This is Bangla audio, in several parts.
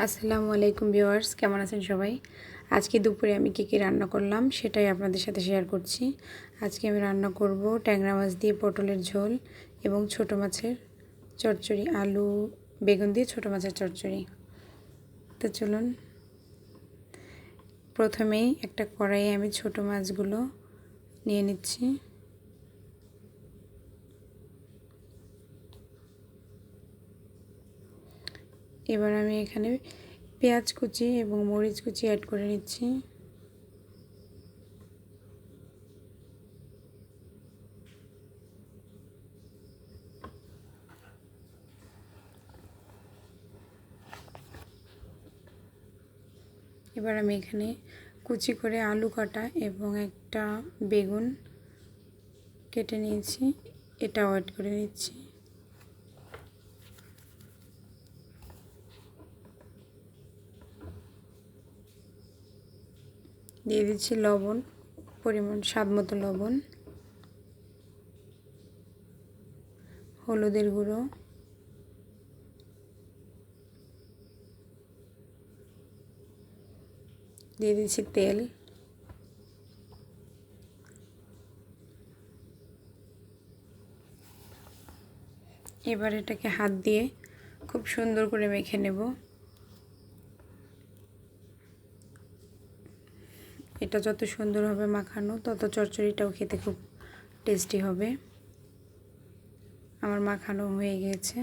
আসসালামু আলাইকুম ভিউয়ার্স, কেমন আছেন সবাই? আজকে দুপুরে আমি কী রান্না করলাম সেটাই আপনাদের সাথে শেয়ার করছি। আজকে আমি রান্না করব ট্যাংরা মাছ দিয়ে পটলের ঝোল এবং ছোট মাছের চচ্চড়ি, আলু বেগুন দিয়ে ছোট মাছের চচ্চড়ি। তো চলুন, প্রথমেই একটা কড়াইয়ে আমি ছোট মাছগুলো নিয়ে নিচ্ছি। এবার আমি এখানে পেঁয়াজ কুচি এবং মরিচ কুচি অ্যাড করে নিচ্ছি। এবার আমি এখানে কুচি করে আলু কাটা এবং একটা বেগুন কেটে নিয়েছি, এটাও অ্যাড করে নিচ্ছি। দিয়ে দিচ্ছি লবণ, পরিমাণ স্বাদ মতো লবণ, হলুদের গুঁড়ো, দিয়ে দিচ্ছি তেল, এবার এটাকে হাত দিয়ে খুব সুন্দর করে মেখে নেব। এটা যত সুন্দর হবে মাখানো, তত চচ্চড়িটাও খেতে খুব টেস্টি হবে। আমার মাখানো হয়ে গেছে,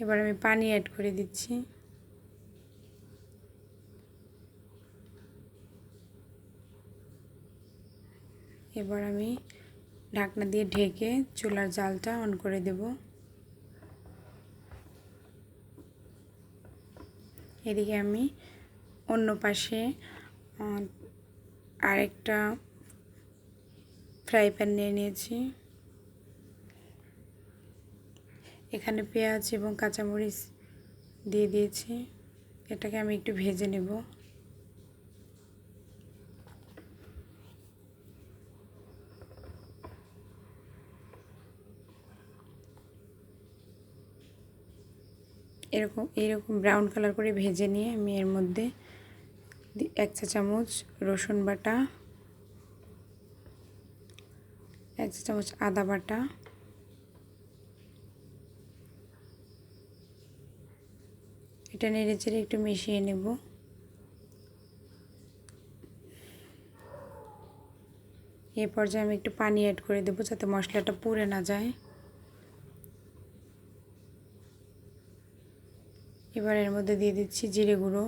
এবার আমি পানি অ্যাড করে দিচ্ছি। এবার আমি ঢাকনা দিয়ে ঢেকে চুলার জালটা অন করে দেব। এদিকে আমি অন্য পাশে আরেকটা ফ্রাই প্যান নিয়ে নিয়েছি। এখানে পেঁয়াজ এবং কাঁচামরিচ দিয়ে দিয়েছি, এটাকে আমি একটু ভেজে নেব। এরকম ব্রাউন কালার করে ভেজে নিয়ে আমি এর মধ্যে 1 চা চামচ রসুন বাটা, 1 চা চামচ আদা বাটা, এটা নেড়ে চেড়ে একটু মিশিয়ে নেব। এই পর্যায়ে আমি একটু পানি অ্যাড করে দেব যাতে মশলাটা পুড়ে না যায়। এবার এর মধ্যে দিয়ে দিচ্ছি জিরে গুঁড়ো,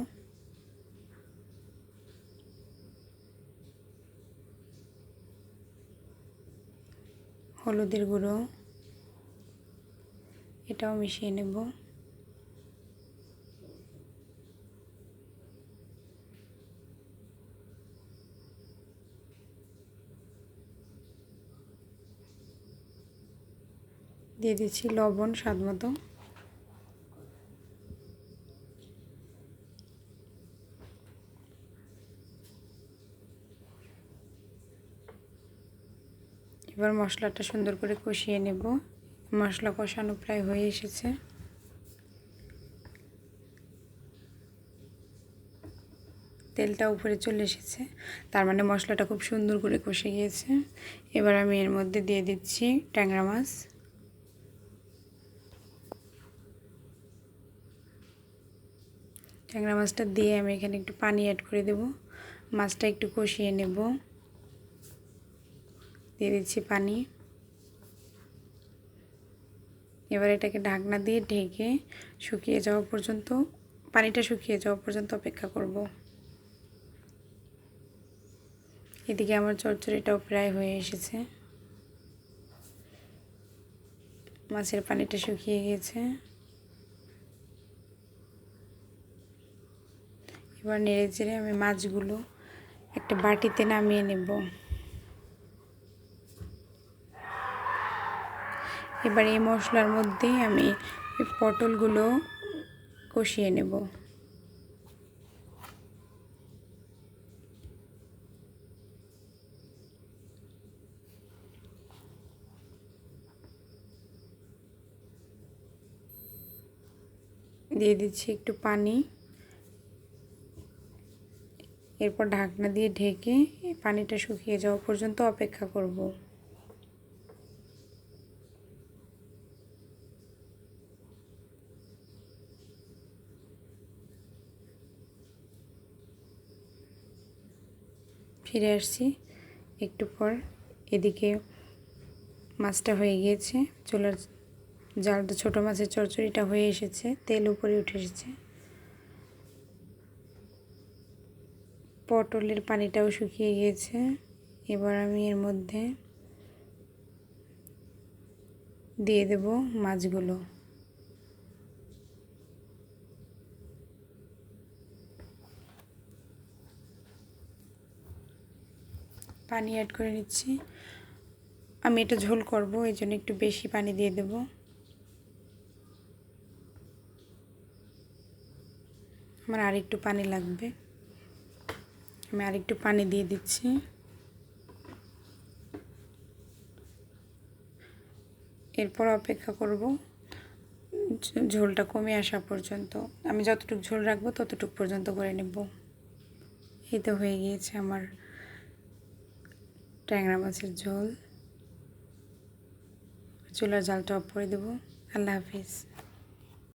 হলুদের গুঁড়ো, এটাও মিশিয়ে নেব। দিয়ে দিচ্ছি লবণ স্বাদ মতো। এবার মশলাটা সুন্দর করে কষিয়ে নেব। মশলা কষানো প্রায় হয়ে এসেছে। তেলটা উপরে চলে এসেছে, তার মানে মশলাটা খুব সুন্দর করে কষে গিয়েছে। এবার আমি এর মধ্যে দিয়ে দিচ্ছি ট্যাংরা মাছ। ট্যাংরা মাছটা দিয়ে আমি এখানে একটু পানি অ্যাড করে দেব। মাছটা একটু কষিয়ে নেব। দিয়ে দিচ্ছি পানি। এবার এটাকে ঢাকনা দিয়ে ঢেকে শুকিয়ে যাওয়া পর্যন্ত, পানিটা শুকিয়ে যাওয়া পর্যন্ত অপেক্ষা করব। এদিকে আমার চচ্চড়িটাও প্রায় হয়ে এসেছে, মাছের পানিটা শুকিয়ে গেছে। এবার নেড়ে চেড়ে আমি মাছগুলো একটা বাটিতে নামিয়ে নেব। এবার এই মশলার মধ্যেই আমি পটলগুলো কষিয়ে নেব। দিয়ে দিচ্ছি একটু পানি। এরপর ঢাকনা দিয়ে ঢেকে পানিটা শুকিয়ে যাওয়া পর্যন্ত অপেক্ষা করব। ফিরে আসছি একটু পর। এদিকে মাছটা হয়ে গিয়েছে, চুলার জালটা, ছোটো মাছের চচ্চড়িটা হয়ে এসেছে, তেল উপরে উঠে এসেছে। পটলের পানিটাও শুকিয়ে গিয়েছে। এবার আমি এর মধ্যে দিয়ে দেব মাছগুলো। পানি অ্যাড করে নিচ্ছি। আমি এটা ঝোল করব, এই জন্য একটু বেশি পানি দিয়ে দেব। আমার আরেকটু পানি লাগবে, আমি আরেকটু পানি দিয়ে দিচ্ছি। এরপর অপেক্ষা করব ঝোলটা কমে আসা পর্যন্ত। আমি যতটুকু ঝোল রাখবো ততটুকু পর্যন্ত করে নেব। এই তো হয়ে গিয়েছে আমার ট্যাংরা মাছের ঝোল। চুলার জালটা অফ করে দেব। আল্লাহ হাফিজ।